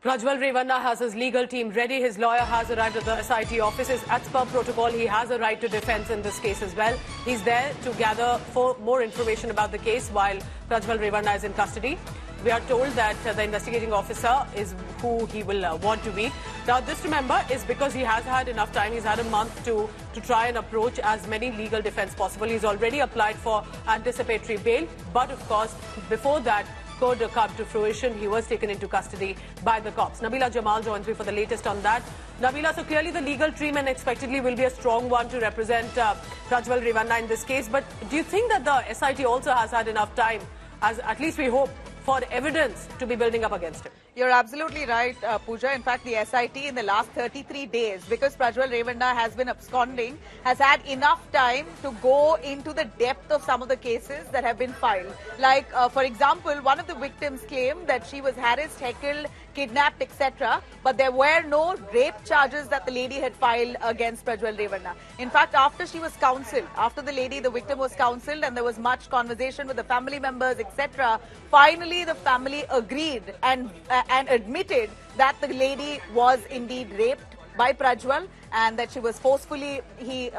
Prajwal Revanna has his legal team ready. His lawyer has arrived at the SIT offices. As per protocol, he has a right to defense in this case as well. He's there to gather more information about the case while Prajwal Revanna is in custody. We are told that the investigating officer is who he will want to meet. Now, this, remember, is because he has had enough time. He's had a month to try and approach as many legal defense possible. He's already applied for anticipatory bail. But, of course, before that could come to fruition, he was taken into custody by the cops. Nabila Jamal joins me for the latest on that. Nabila, so clearly the legal team and expectedly will be a strong one to represent Prajwal Revanna in this case. But do you think that the SIT also has had enough time, as at least we hope, for evidence to be building up against him? You're absolutely right, Pooja. In fact, the SIT in the last 33 days, because Prajwal Revanna has been absconding, has had enough time to go into the depth of some of the cases that have been filed. Like, for example, one of the victims claimed that she was harassed, heckled, kidnapped, etc. But there were no rape charges that the lady had filed against Prajwal Revanna. In fact, after she was counselled, after the victim was counselled and there was much conversation with the family members, etc., finally the family agreed and admitted that the lady was indeed raped by Prajwal and that she was forcefully, he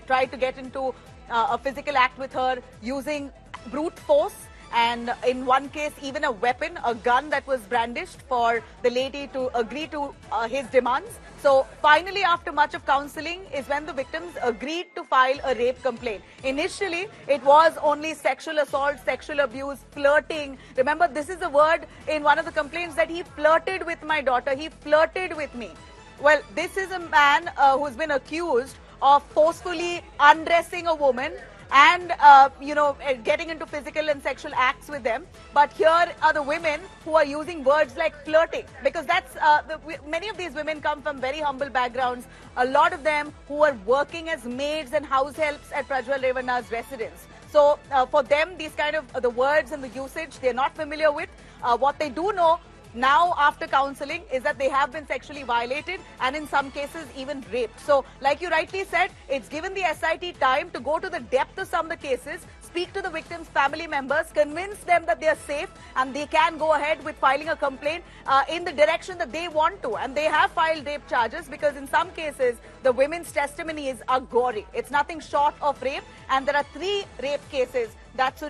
tried to get into a physical act with her using brute force. And in one case, even a weapon, a gun that was brandished for the lady to agree to his demands. So finally, after much of counselling, is when the victims agreed to file a rape complaint. Initially, it was only sexual assault, sexual abuse, flirting. Remember, this is a word in one of the complaints that he flirted with my daughter. He flirted with me. Well, this is a man who's been accused of forcefully undressing a woman and, getting into physical and sexual acts with them. But here are the women who are using words like flirting, because that's many of these women come from very humble backgrounds. A lot of them who are working as maids and house helps at Prajwal Revanna's residence. So for them, these kind of the words and the usage, they're not familiar with. What they do know now, after counselling, is that they have been sexually violated and in some cases even raped. So, like you rightly said, it's given the SIT time to go to the depth of some of the cases, speak to the victims' family members, convince them that they are safe and they can go ahead with filing a complaint in the direction that they want to. And they have filed rape charges because in some cases, the women's testimonies are gory. It's nothing short of rape. And there are 3 rape cases that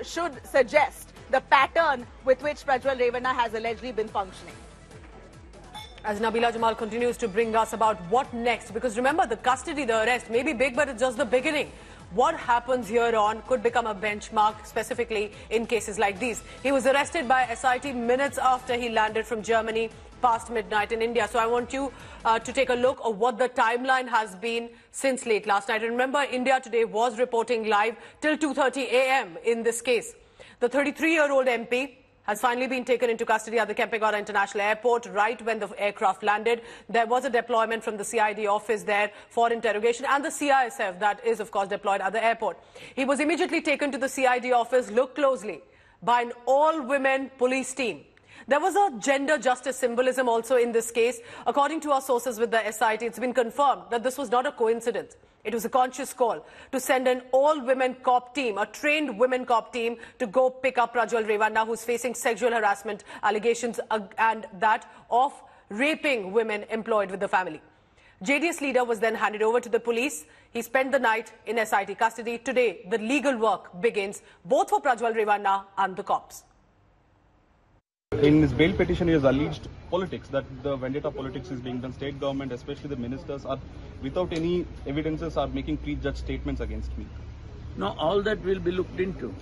should suggest the pattern with which Prajwal Revanna has allegedly been functioning. As Nabila Jamal continues to bring us about what next, because remember, the custody, the arrest may be big, but it's just the beginning. What happens here on could become a benchmark, specifically in cases like these. He was arrested by SIT minutes after he landed from Germany past midnight in India. So I want you to take a look at what the timeline has been since late last night. And remember, India Today was reporting live till 2:30 a.m. in this case. The 33-year-old MP has finally been taken into custody at the Kempegowda International Airport right when the aircraft landed. There was a deployment from the CID office there for interrogation and the CISF that is, of course, deployed at the airport. He was immediately taken to the CID office, looked closely, by an all-women police team. There was a gender justice symbolism also in this case. According to our sources with the SIT, it's been confirmed that this was not a coincidence. It was a conscious call to send an all-women cop team, a trained women cop team, to go pick up Prajwal Revanna, who's facing sexual harassment allegations and that of raping women employed with the family. JDS leader was then handed over to the police. He spent the night in SIT custody. Today, the legal work begins, both for Prajwal Revanna and the cops. In his bail petition, he has alleged politics, that the vendetta politics is being done. State government, especially the ministers, are without any evidences are making prejudged statements against me. No, all that will be looked into.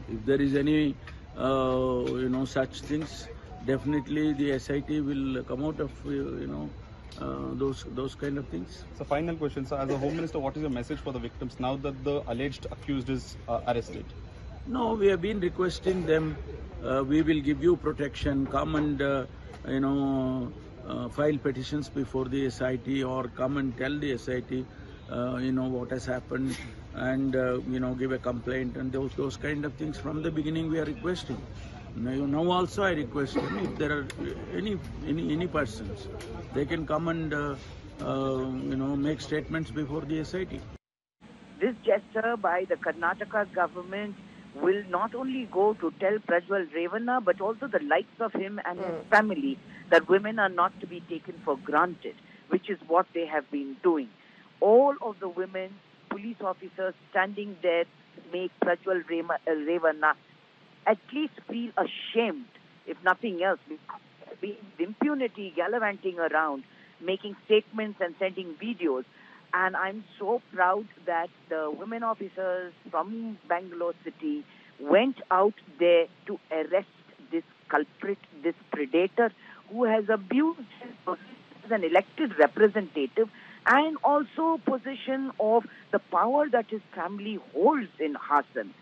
If there is any, such things, definitely the SIT will come out of, those kind of things. So, final question, sir. As a Home Minister, what is your message for the victims now that the alleged accused is arrested? No, we have been requesting them. We will give you protection. Come and, file petitions before the SIT, or come and tell the SIT, what has happened, and, give a complaint, and those kind of things. From the beginning, we are requesting. Now also I request them, if there are any persons, they can come and, make statements before the SIT. This gesture by the Karnataka government will not only go to tell Prajwal Revanna, but also the likes of him and his family that women are not to be taken for granted, which is what they have been doing. All of the women, police officers standing there make Prajwal Revanna at least feel ashamed, if nothing else, with impunity gallivanting around, making statements and sending videos. And I'm so proud that the women officers from Bangalore city went out there to arrest this culprit, this predator who has abused his position as an elected representative and also position of the power that his family holds in Hassan.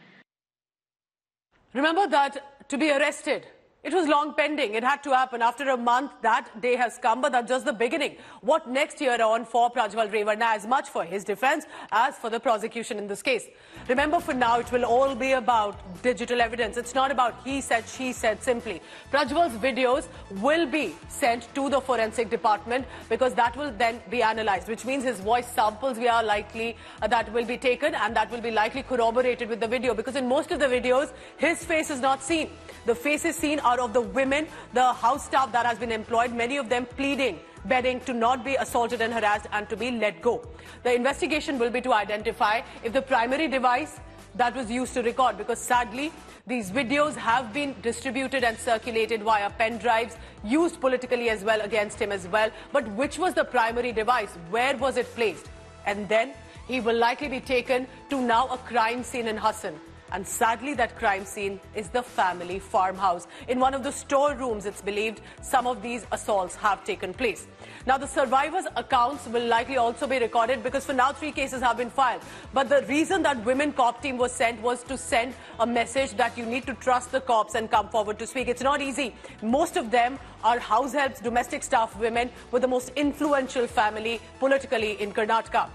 Remember that to be arrested, it was long pending. It had to happen. After a month, that day has come, but that's just the beginning. What next year on for Prajwal Revanna, as much for his defense as for the prosecution in this case? Remember, for now, it will all be about digital evidence. It's not about he said, she said simply. Prajwal's videos will be sent to the forensic department because that will then be analyzed, which means his voice samples we are likely that will be taken and that will be likely corroborated with the video, because in most of the videos, his face is not seen. The faces seen are of the women, the house staff that has been employed, many of them pleading, begging to not be assaulted and harassed and to be let go. The investigation will be to identify if the primary device that was used to record, because sadly, these videos have been distributed and circulated via pen drives, used politically as well against him as well. But which was the primary device? Where was it placed? And then he will likely be taken to now a crime scene in Hassan. And sadly, that crime scene is the family farmhouse. In one of the storerooms, it's believed, some of these assaults have taken place. Now, the survivors' accounts will likely also be recorded because for now, 3 cases have been filed. But the reason that women cop team was sent was to send a message that you need to trust the cops and come forward to speak. It's not easy. Most of them are house helps, domestic staff women with the most influential family politically in Karnataka.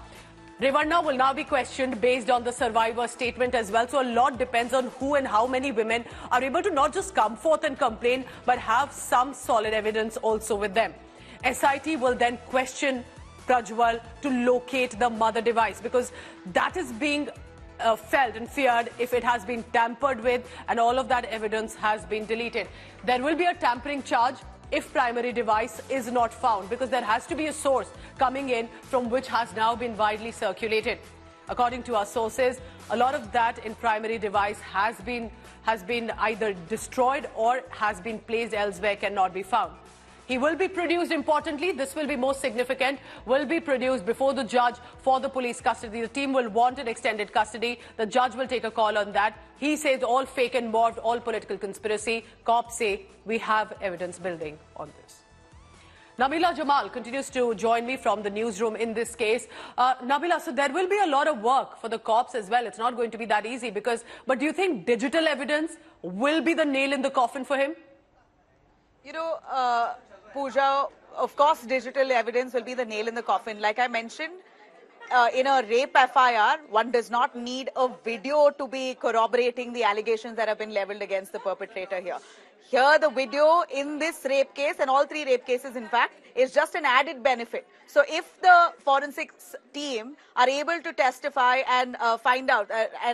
Revanna will now be questioned based on the survivor statement as well. So a lot depends on who and how many women are able to not just come forth and complain, but have some solid evidence also with them. SIT will then question Prajwal to locate the mother device, because that is being felt and feared if it has been tampered with and all of that evidence has been deleted. There will be a tampering charge if primary device is not found, because there has to be a source coming in from which has now been widely circulated. According to our sources, a lot of that in primary device has been either destroyed or has been placed elsewhere, cannot be found. He will be produced, importantly, this will be most significant, will be produced before the judge for the police custody. The team will want an extended custody. The judge will take a call on that. He says all fake and morphed, all political conspiracy. Cops say we have evidence building on this. Nabila Jamal continues to join me from the newsroom in this case. Nabila, so there will be a lot of work for the cops as well. It's not going to be that easy but do you think digital evidence will be the nail in the coffin for him? You know, Pooja, of course, digital evidence will be the nail in the coffin. Like I mentioned, in a rape FIR, one does not need a video to be corroborating the allegations that have been leveled against the perpetrator here. Here, the video in this rape case, and all 3 rape cases, in fact, is just an added benefit. So if the forensics team are able to testify and find out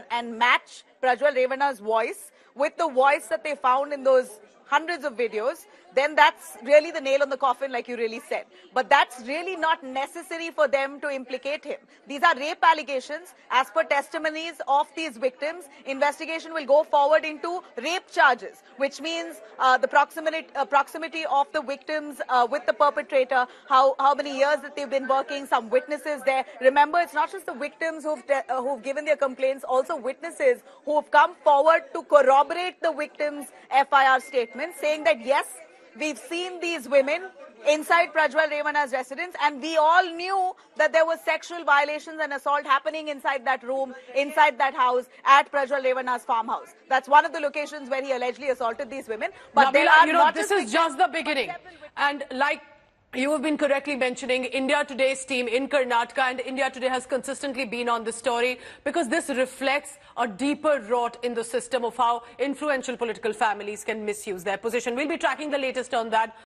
and match Prajwal Revanna's voice with the voice that they found in those hundreds of videos, then that's really the nail on the coffin, like you really said. But that's really not necessary for them to implicate him. These are rape allegations. As per testimonies of these victims, investigation will go forward into rape charges, which means the proximity of the victims with the perpetrator, how many years that they've been working, some witnesses there. Remember, it's not just the victims who've given their complaints, also witnesses who have come forward to corroborate the victims' FIR statements, saying that yes, we've seen these women inside Prajwal Revanna's residence, and we all knew that there was sexual violations and assault happening inside that room, inside that house, at Prajwal Revanna's farmhouse. That's one of the locations where he allegedly assaulted these women. But Nabila, there are not this is just the beginning. And like you have been correctly mentioning, India Today's team in Karnataka, and India Today has consistently been on this story because this reflects a deeper rot in the system of how influential political families can misuse their position. We'll be tracking the latest on that.